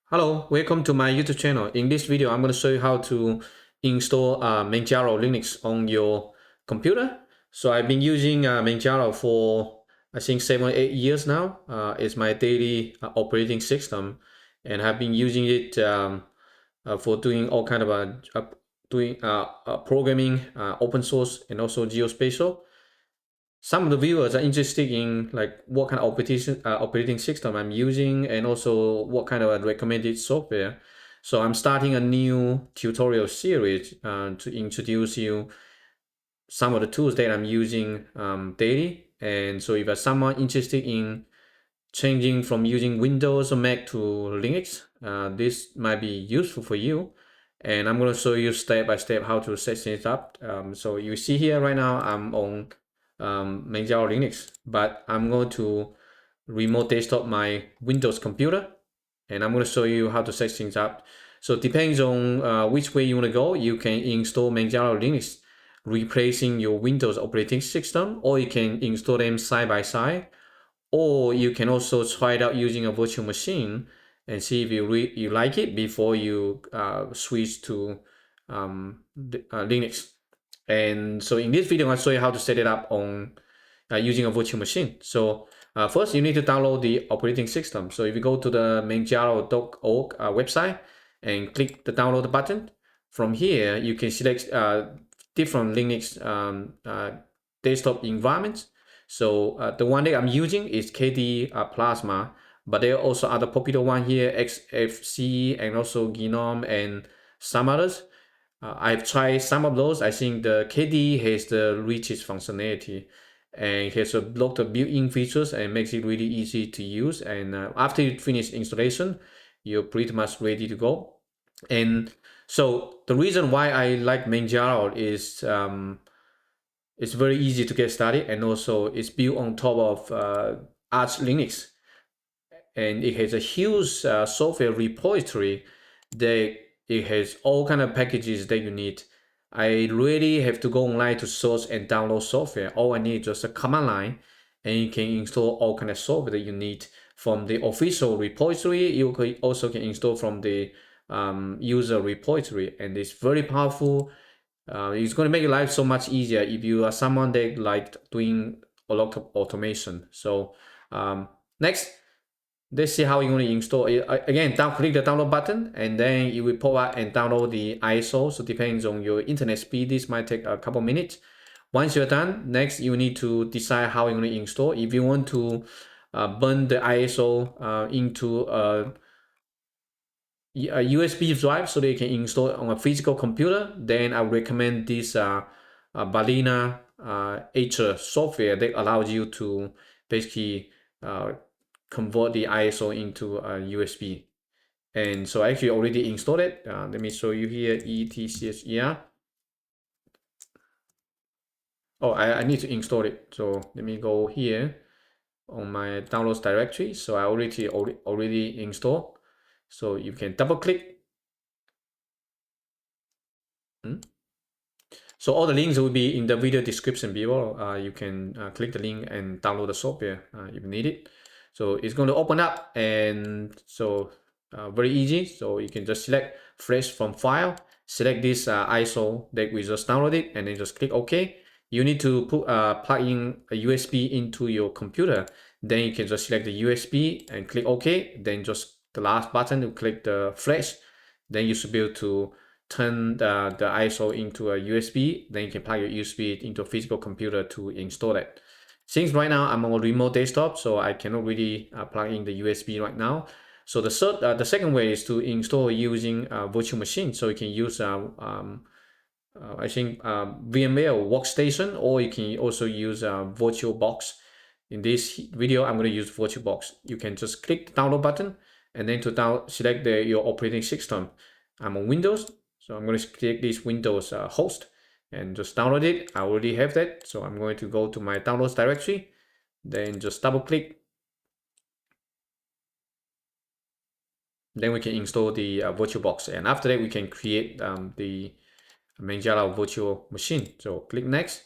Hello, welcome to my YouTube channel. In this video, I'm going to show you how to install Manjaro Linux on your computer. So I've been using Manjaro for I think 7 or 8 years now. It's my daily operating system, and I've been using it for doing all kind of programming, open source, and also geospatial. Some of the viewers are interested in like what kind of operating system I'm using and also what kind of recommended software. So I'm starting a new tutorial series to introduce you some of the tools that I'm using daily. And so if you're someone interested in changing from using Windows or Mac to Linux, this might be useful for you. And I'm going to show you step by step how to set things up. So you see here right now, I'm on Manjaro Linux, but I'm going to remote desktop my Windows computer, and I'm going to show you how to set things up. So it depends on which way you want to go. You can install Manjaro Linux, replacing your Windows operating system, or you can install them side by side, or you can also try it out using a virtual machine and see if you like it before you switch to Linux. And so in this video, I'll show you how to set it up on using a virtual machine. So first, you need to download the operating system. So if you go to the manjaro.org website and click the download button, from here you can select different Linux desktop environments. So the one that I'm using is KDE Plasma, but there are also other popular one here, XFCE and also GNOME and some others. I've tried some of those. I think the KDE has the richest functionality and has a lot of built-in features and makes it really easy to use. And after you finish installation, you're pretty much ready to go. And so the reason why I like Manjaro is it's very easy to get started, and also it's built on top of Arch Linux, and it has a huge software repository that it has all kind of packages that you need. I really have to go online to source and download software. All I need is just a command line, and you can install all kind of software that you need from the official repository. You also can install from the user repository, and it's very powerful. It's going to make your life so much easier if you are someone that like doing a lot of automation. So next, let's see how you're going to install it. Again, click the download button, and then you will pull out and download the ISO. So depends on your internet speed. This might take a couple minutes. Once you're done, next you need to decide how you're going to install. If you want to burn the ISO into a USB drive so they can install it on a physical computer, then I recommend this Balena Etcher software that allows you to basically convert the ISO into a USB. And so I actually already installed it. Let me show you here, etcser. Oh, I need to install it. So let me go here on my downloads directory. So I already installed. So you can double click. So all the links will be in the video description below. You can click the link and download the software if you need it. So it's going to open up, and so very easy. So you can just select fresh from file, select this ISO that we just downloaded, and then just click OK. You need to plug in a USB into your computer. Then you can just select the USB and click OK. Then just the last button to click the flash. Then you should be able to turn the ISO into a USB. Then you can plug your USB into a physical computer to install it. Since right now I'm on a remote desktop, so I cannot really plug in the USB right now. So the second way is to install using a virtual machine. So you can use I think VMware workstation, or you can also use VirtualBox. In this video, I'm going to use VirtualBox. You can just click the download button, and then to select your operating system. I'm on Windows, so I'm going to click this Windows host and just download it. I already have that, so I'm going to go to my downloads directory, then just double click. Then we can install the VirtualBox, and after that we can create the Manjaro virtual machine. So click next,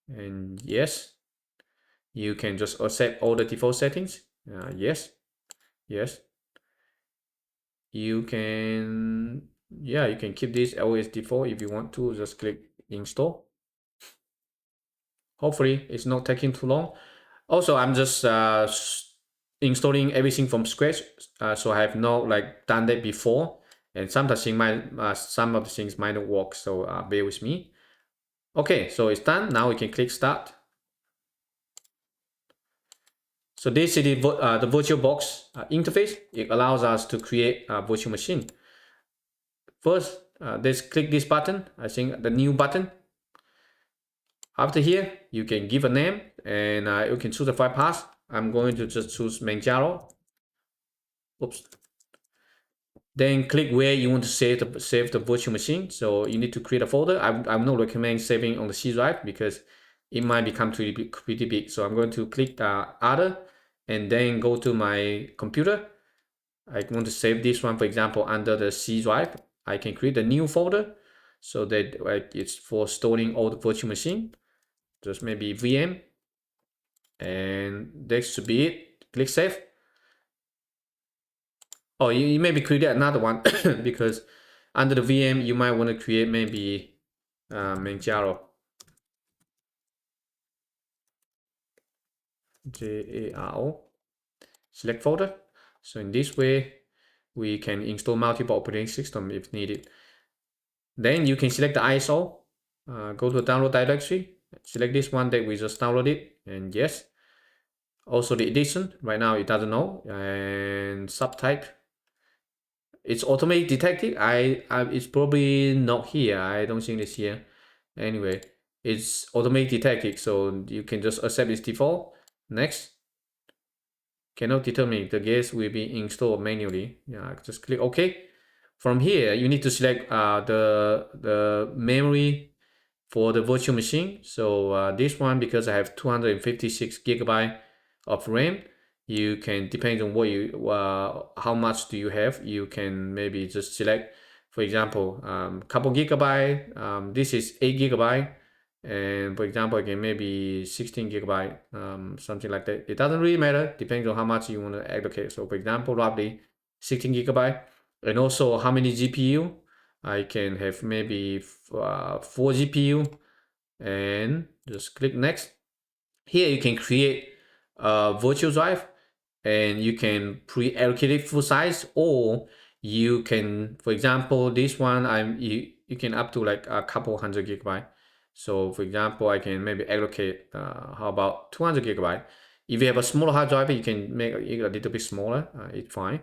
and yes, you can just accept all the default settings. Yes, yes. you can, yeah, you can keep this always default. If you want to, just click install. Hopefully it's not taking too long. Also, I'm just installing everything from scratch, so I have not like done that before, and sometimes some of the things might not work, so bear with me. Okay, so it's done. Now we can click start. So this is the VirtualBox interface. It allows us to create a virtual machine. First, let's click this button. I think the new button. After here, you can give a name and you can choose a file path. I'm going to just choose Manjaro. Oops. Then click where you want to save the virtual machine. So you need to create a folder. I will not recommend saving on the C drive because it might become pretty big. So I'm going to click other and then go to my computer. I want to save this one, for example, under the C drive. I can create a new folder so that it's for storing all the virtual machine. Just maybe VM, and that should be it. Click save. Oh, you maybe create another one because under the VM you might want to create maybe Manjaro. Jaro. Select folder. So in this way, we can install multiple operating system if needed. Then you can select the ISO. Go to the download directory. Select this one that we just downloaded, and yes. Also the edition. Right now it doesn't know, and subtype. It's automatic detected. It's probably not here. I don't think it's here. Anyway, it's automatic detected, so you can just accept its default. Next. Cannot determine the guest will be installed manually. Yeah, just click OK. From here, you need to select the memory for the virtual machine. So this one, because I have 256 gigabyte of RAM, you can, depend on what you how much do you have, you can maybe just select, for example, couple gigabyte. This is 8 gigabyte, and for example, again, maybe 16 gigabyte, something like that. It doesn't really matter, depends on how much you want to allocate. So for example, roughly 16 gigabyte, and also how many GPU. I can have maybe 4 GPU, and just click next. Here you can create a virtual drive, and you can pre-allocate it full size, or you can, for example, this one you can up to like a couple hundred gigabyte. So for example, I can maybe allocate how about 200 gigabyte. If you have a smaller hard drive, you can make it a little bit smaller. It's fine.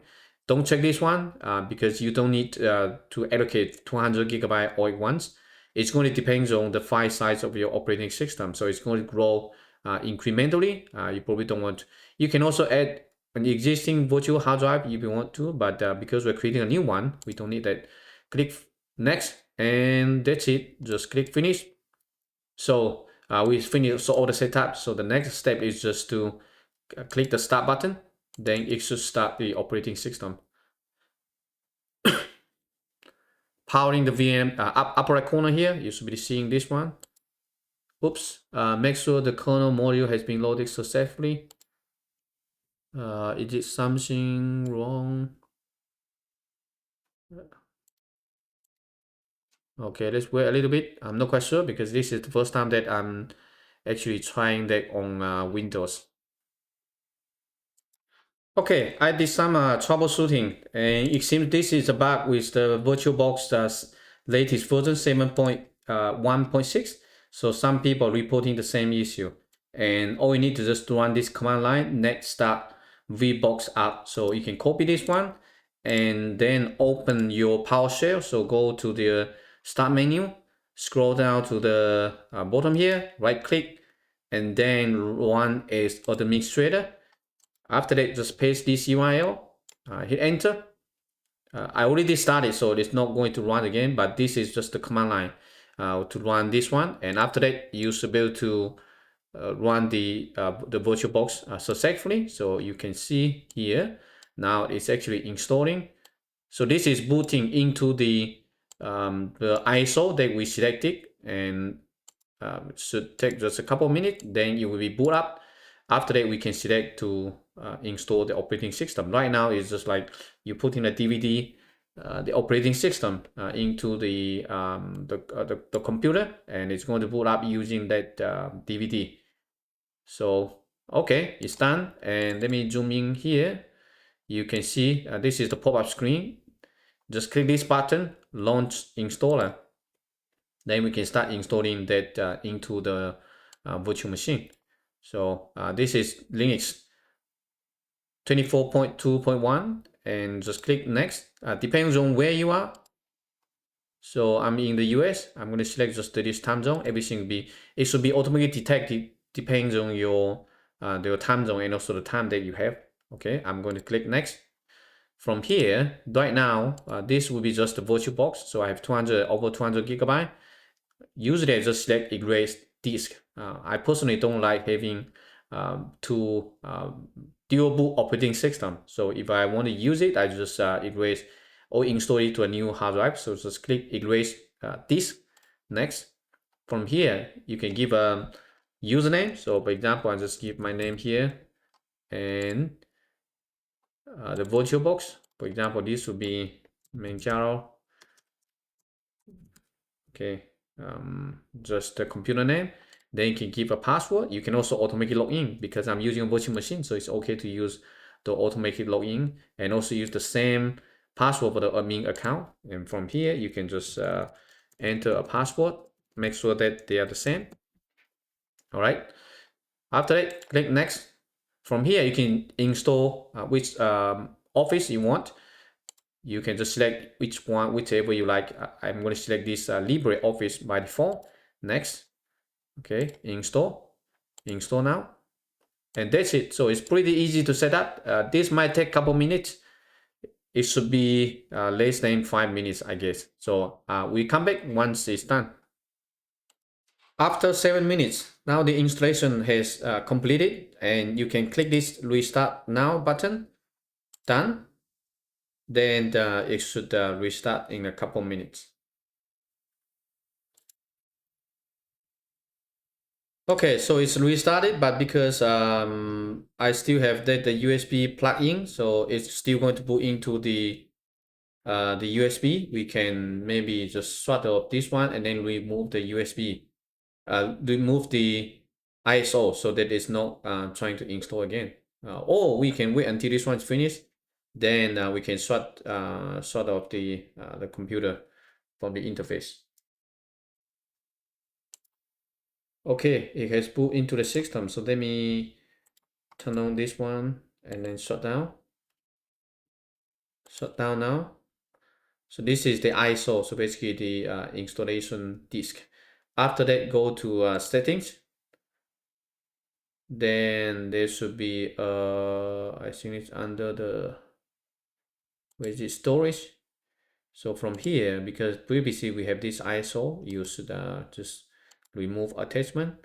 Don't check this one because you don't need to allocate 200 gigabyte all at once. It's going to depend on the file size of your operating system. So it's going to grow incrementally. You probably don't want. You can also add an existing virtual hard drive if you want to, but because we're creating a new one, we don't need that. Click next, and that's it. Just click finish. So we finished all the setup. So the next step is just to click the start button. Then it should start the operating system. Powering the VM upper right corner here, you should be seeing this one. Oops, make sure the kernel module has been loaded successfully. Is it something wrong? Okay, let's wait a little bit. I'm not quite sure because this is the first time that I'm actually trying that on Windows. Okay, I did some troubleshooting, and it seems this is a bug with the VirtualBox latest version 7.1.6. So some people are reporting the same issue, and all you need to just run this command line net start VBox app. So you can copy this one and then open your PowerShell. So go to the start menu, scroll down to the bottom here, right click, and then run as administrator. After that, just paste this URL, hit enter. I already started, so it's not going to run again, but this is just the command line to run this one. And after that, you should be able to run the VirtualBox successfully. So you can see here, now it's actually installing. So this is booting into the ISO that we selected, and it should take just a couple of minutes, then it will be boot up. After that, we can select to install the operating system. Right now, it's just like you put in a DVD the operating system into the computer, and it's going to boot up using that DVD. So okay, it's done. And let me zoom in here. You can see this is the pop-up screen. Just click this button, launch installer. Then we can start installing that into the virtual machine. So this is Linux 24.2.1, and just click next. Depends on where you are. So I'm in the US. I'm going to select just this time zone. Everything it should be automatically detected. Depends on your time zone and also the time that you have. Okay, I'm going to click next. From here, right now, this will be just the VirtualBox. So I have over 200 gigabyte. Usually I just select erase disk. I personally don't like having two dual boot operating system. So if I want to use it, I just erase or install it to a new hard drive. So just click erase disk. Next. From here, you can give a username. So for example, I just give my name here and the VirtualBox. For example, this would be Manjaro. Okay, just the computer name. Then you can give a password. You can also automatically log in because I'm using a virtual machine, so it's okay to use the automatic login and also use the same password for the admin account. And from here, you can just enter a password. Make sure that they are the same. All right. After that, click next. From here, you can install which office you want. You can just select whichever you like. I'm going to select this LibreOffice by default. Next. Okay, install now, and that's it. So it's pretty easy to set up. This might take a couple minutes. It should be less than 5 minutes, I guess. So we come back once it's done. After 7 minutes, now the installation has completed, and you can click this restart now button. Done. Then it should restart in a couple minutes. Okay, so it's restarted, but because I still have the USB plug-in, so it's still going to boot into the USB. We can maybe just swap off this one and then remove the USB, remove the ISO so that it's not trying to install again. Or we can wait until this one's finished, then we can swap off the computer from the interface. Okay, it has boot into the system. So let me turn on this one and then shut down. Shut down now. So this is the ISO. So basically the installation disk. After that, go to settings. Then there should be I think it's under the storage. So from here, because previously we have this ISO, you should just remove attachment.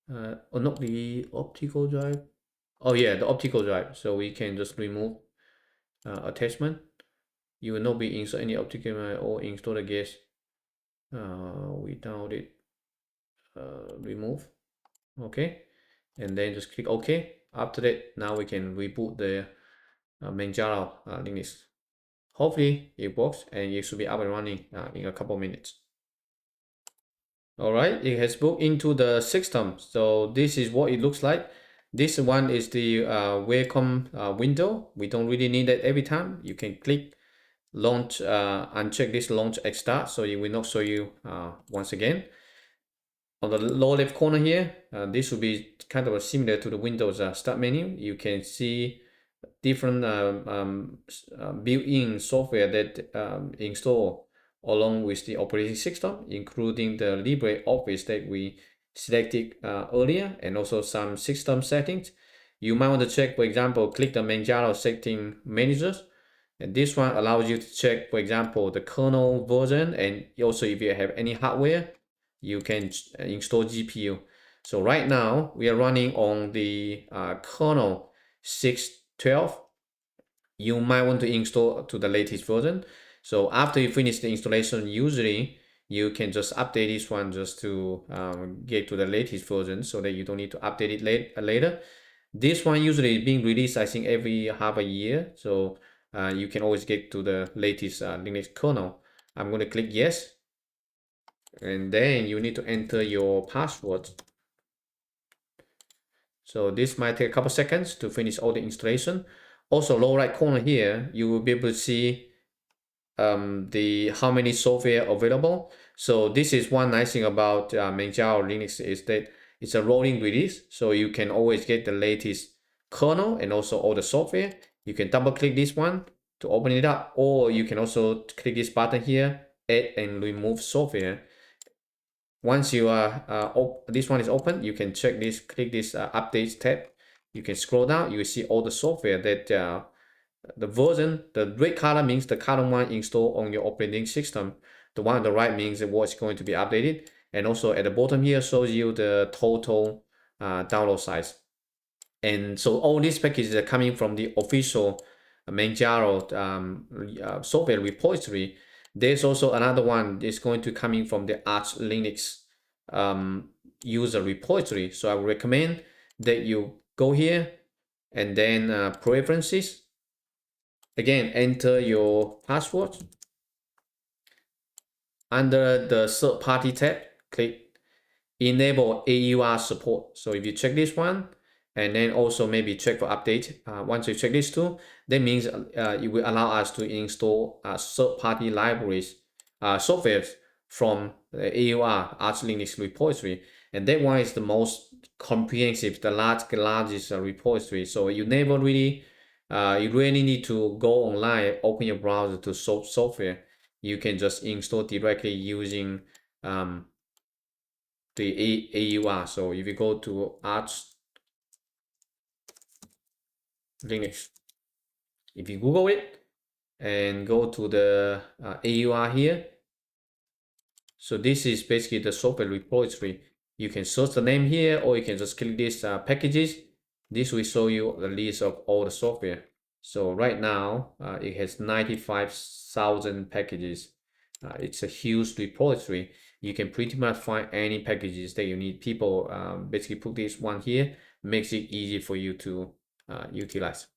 Or not the optical drive. Oh yeah, the optical drive. So we can just remove attachment. You will not be install any optical drive or install the gas without it remove. Okay, and then just click OK. After that, now we can reboot the Manjaro Linux. Hopefully it works and it should be up and running in a couple minutes. All right, it has booked into the system. So this is what it looks like. This one is the welcome window. We don't really need that every time. You can click launch, uncheck this launch at start, so it will not show you once again. On the lower left corner here, this will be kind of similar to the Windows start menu. You can see different built-in software that install along with the operating system, including the LibreOffice that we selected earlier, and also some system settings. You might want to check, for example, click the Manjaro setting managers, and this one allows you to check, for example, the kernel version, and also if you have any hardware, you can install GPU. So right now we are running on the kernel 6.12. You might want to install to the latest version. So after you finish the installation, usually you can just update this one just to get to the latest version so that you don't need to update it later. This one usually is being released, I think, every half a year. So you can always get to the latest Linux kernel. I'm going to click yes, and then you need to enter your password. So this might take a couple seconds to finish all the installation. Also, lower right corner here, you will be able to see the how many software available. So this is one nice thing about Manjaro Linux is that it's a rolling release, so you can always get the latest kernel and also all the software. You can double click this one to open it up, or you can also click this button here, add and remove software. Once you are this one is open, you can check this, click this updates tab. You can scroll down, you will see all the software that the version, the red color means the current one installed on your operating system. The one on the right means what's going to be updated. And also at the bottom here shows you the total download size. And so all these packages are coming from the official Manjaro software repository. There's also another one that's going to coming from the Arch Linux user repository. So I would recommend that you go here and then preferences. Again, enter your password. Under the third party tab, click enable AUR support. So if you check this one, and then also maybe check for update. Once you check this too, that means it will allow us to install third-party libraries, software from the AUR Arch Linux repository, and that one is the most comprehensive, the largest repository. So you never really, you really need to go online, open your browser to software. You can just install directly using the AUR. So if you go to Arch Linux, if you Google it and go to the AUR here, so this is basically the software repository. You can search the name here, or you can just click this packages. This will show you the list of all the software. So right now it has 95,000 packages. It's a huge repository. You can pretty much find any packages that you need. People basically put this one here, makes it easy for you to utilize.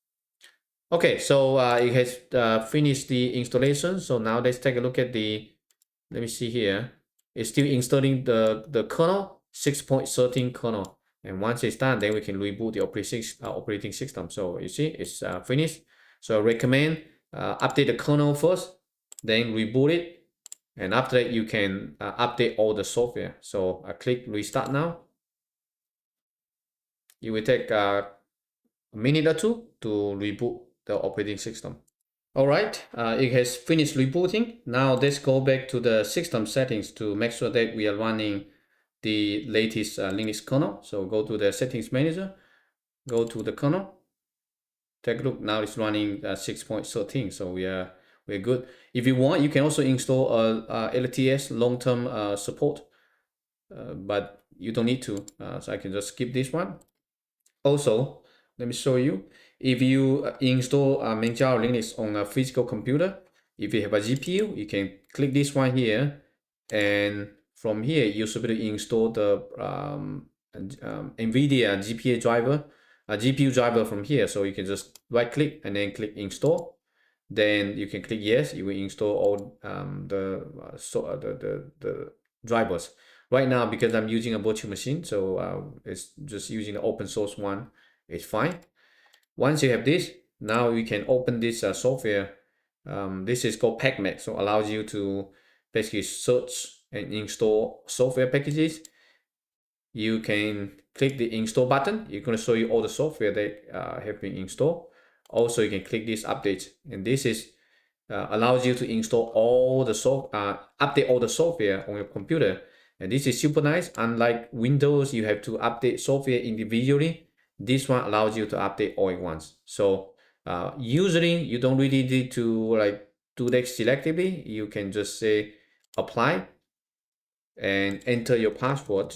Okay, so it has finished the installation. So now let's take a look at the, let me see here. It's still installing the kernel, 6.13 kernel. And once it's done, then we can reboot the operating system. So you see, it's finished. So I recommend update the kernel first, then reboot it. And after that, you can update all the software. So I click restart now. It will take a minute or two to reboot the operating system. All right, it has finished rebooting. Now let's go back to the system settings to make sure that we are running the latest Linux kernel. So go to the settings manager, go to the kernel, take a look. Now it's running 6.13, so we're good. If you want, you can also install LTS long-term support, but you don't need to. So I can just skip this one. Also, let me show you. If you install Manjaro Linux on a physical computer, if you have a GPU, you can click this one here, and from here you should be able to install the NVIDIA GPU driver from here. So you can just right click and then click install. Then you can click yes. You will install all the drivers. Right now, because I'm using a virtual machine, so it's just using the open source one. It's fine. Once you have this, now you can open this software. This is called PackMac, so allows you to basically search and install software packages. You can click the install button. It's going to show you all the software that have been installed. Also, you can click this update, and this is allows you to install all the update all the software on your computer. And this is super nice. Unlike Windows, you have to update software individually. This one allows you to update all at once. So usually you don't really need to like do that selectively. You can just say apply and enter your password.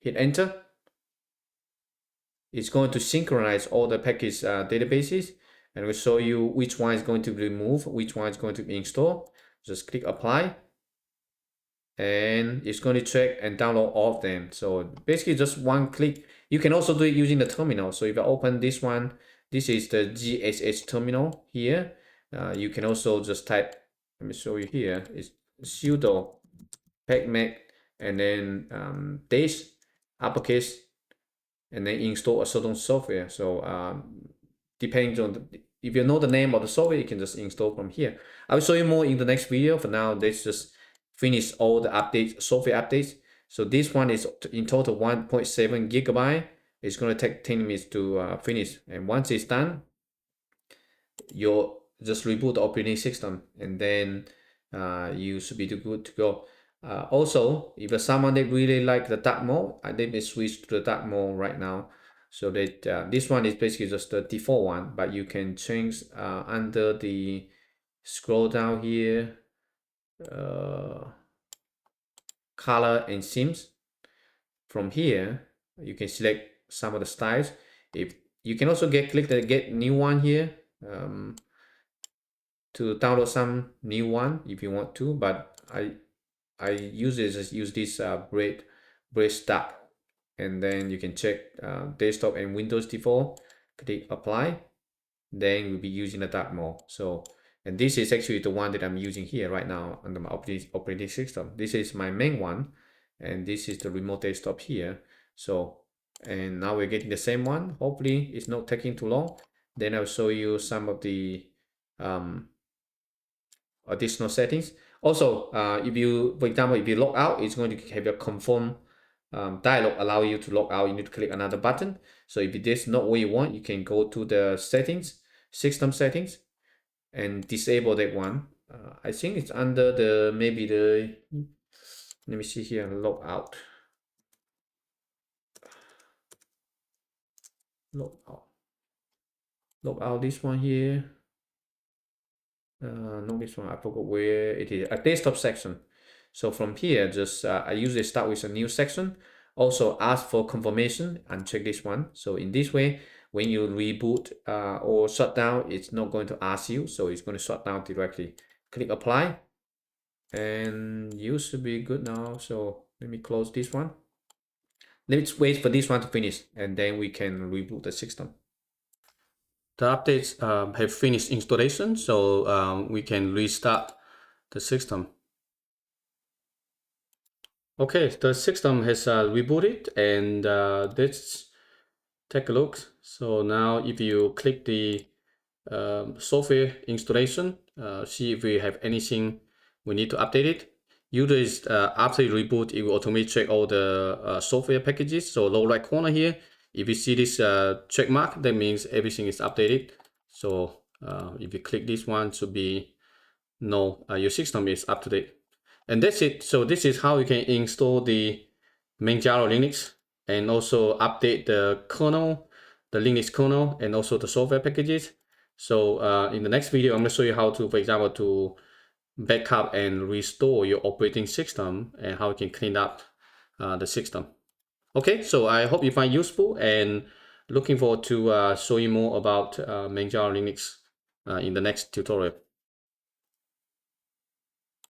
Hit enter. It's going to synchronize all the package databases, and will show you which one is going to be removed, which one is going to be installed. Just click apply, and it's going to check and download all of them. So basically just one click. You can also do it using the terminal. So if I open this one This is the GSH terminal here. You can also just type, let me show you here, it's sudo pacman and then dash uppercase and then install a certain software. So depending on if you know the name of the software, you can just install from here. I will show you more in the next video. For now, let's just finish all the updates, software updates. So this one is in total 1.7 gigabyte. It's going to take 10 minutes to finish. And once it's done, you'll just reboot the operating system and then you should be good to go. Also, if someone that really like the dark mode, let me switch to the dark mode right now. So that this one is basically just the default one, but you can change under the scroll down here, color and themes. From here, you can select some of the styles. If you can also click the get new one here to download some new one if you want to, but I usually just use this break start, and then you can check desktop and Windows default, click apply, then we'll be using the dark mode. So, and this is actually the one that I'm using here right now under my operating system. This is my main one, and this is the remote desktop here. So, and now we're getting the same one. Hopefully it's not taking too long. Then I'll show you some of the additional settings. Also, if you, for example, if you log out, it's going to have your confirm dialog allow you to log out. You need to click another button. So if it is not what you want, you can go to the settings, system settings, and disable that one. I think it's under the, maybe the, let me see here, log out. Log out this one here. No, this one, I forgot where it is, a desktop section. So from here, just I usually start with a new section. Also ask for confirmation and check this one. So in this way, when you reboot or shut down, it's not going to ask you. So it's going to shut down directly. Click apply and you should be good now. So let me close this one. Let's wait for this one to finish and then we can reboot the system. The updates have finished installation, so we can restart the system. Okay, the system has rebooted, and let's take a look. So now if you click the software installation, see if we have anything we need to update it. Usually after you reboot, it will automatically check all the software packages. So lower right corner here, if you see this check mark, that means everything is updated. So if you click this one, should be no, your system is up to date. And that's it. So this is how you can install the Manjaro Linux and also update the kernel, the Linux kernel, and also the software packages. So in the next video, I'm going to show you how to, for example, to backup and restore your operating system and how you can clean up the system. Okay, so I hope you find it useful and looking forward to show you more about Manjaro Linux in the next tutorial.